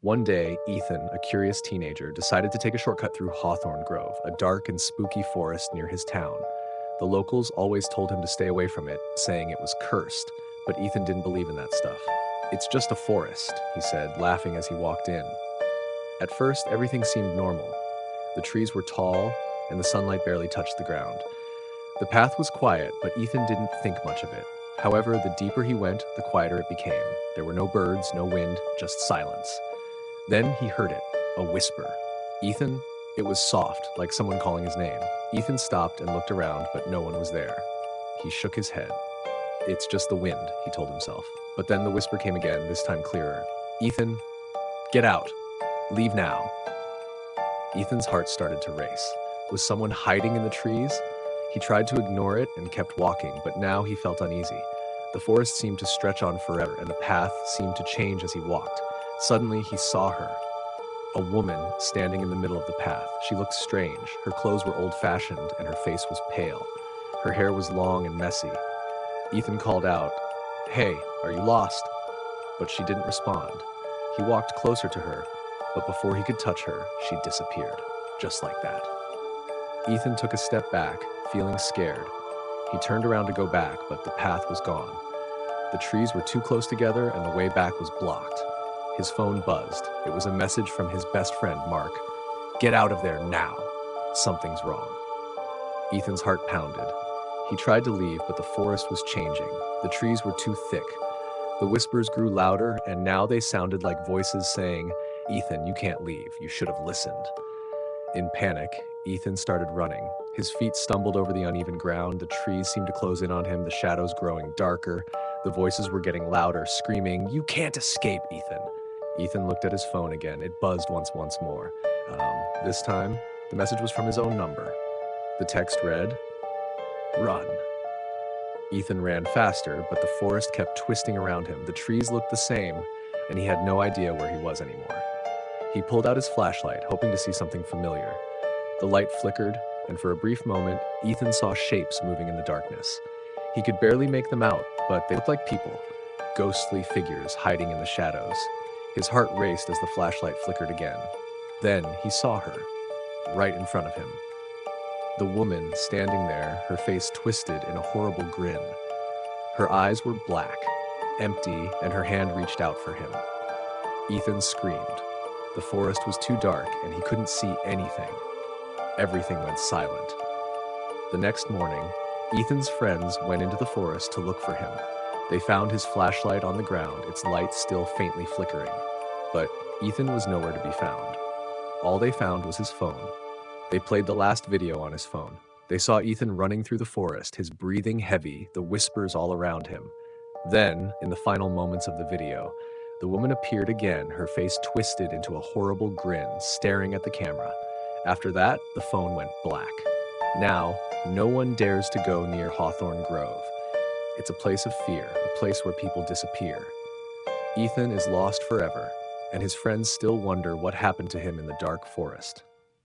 One day, Ethan, a curious teenager, decided to take a shortcut through Hawthorne Grove, a dark and spooky forest near his town. The locals always told him to stay away from it, saying it was cursed, but Ethan didn't believe in that stuff. "It's just a forest," he said, laughing as he walked in. At first, everything seemed normal. The trees were tall, and the sunlight barely touched the ground. The path was quiet, but Ethan didn't think much of it. However, the deeper he went, the quieter it became. There were no birds, no wind, just silence. Then he heard it, a whisper. "Ethan?" It was soft, like someone calling his name. Ethan stopped and looked around, but no one was there. He shook his head. "It's just the wind," he told himself. But then the whisper came again, this time clearer. "Ethan, get out. Leave now." Ethan's heart started to race. Was someone hiding in the trees? He tried to ignore it and kept walking, but now he felt uneasy. The forest seemed to stretch on forever, and the path seemed to change as he walked. Suddenly, he saw her. A woman standing in the middle of the path. She looked strange. Her clothes were old-fashioned, and her face was pale. Her hair was long and messy. Ethan called out, "Hey, are you lost?" But she didn't respond. He walked closer to her, but before he could touch her, she disappeared, just like that. Ethan took a step back, feeling scared. He turned around to go back, but the path was gone. The trees were too close together, and the way back was blocked. His phone buzzed. It was a message from his best friend, Mark. "Get out of there now. Something's wrong." Ethan's heart pounded. He tried to leave, but the forest was changing. The trees were too thick. The whispers grew louder, and now they sounded like voices saying, "Ethan, you can't leave. You should have listened." In panic, Ethan started running. His feet stumbled over the uneven ground. The trees seemed to close in on him, the shadows growing darker. The voices were getting louder, screaming, "You can't escape, Ethan." Ethan looked at his phone again. It buzzed once more. This time, the message was from his own number. The text read, "Run." Ethan ran faster, but the forest kept twisting around him. The trees looked the same, and he had no idea where he was anymore. He pulled out his flashlight, hoping to see something familiar. The light flickered, and for a brief moment, Ethan saw shapes moving in the darkness. He could barely make them out, but they looked like people, ghostly figures hiding in the shadows. His heart raced as the flashlight flickered again. Then he saw her, right in front of him. The woman standing there, her face twisted in a horrible grin. Her eyes were black, empty, and her hand reached out for him. Ethan screamed. The forest was too dark, and he couldn't see anything. Everything went silent. The next morning, Ethan's friends went into the forest to look for him. They found his flashlight on the ground, its light still faintly flickering. But Ethan was nowhere to be found. All they found was his phone. They played the last video on his phone. They saw Ethan running through the forest, his breathing heavy, the whispers all around him. Then, in the final moments of the video, the woman appeared again, her face twisted into a horrible grin, staring at the camera. After that, the phone went black. Now, no one dares to go near Hawthorne Grove. It's a place of fear, a place where people disappear. Ethan is lost forever, and his friends still wonder what happened to him in the dark forest.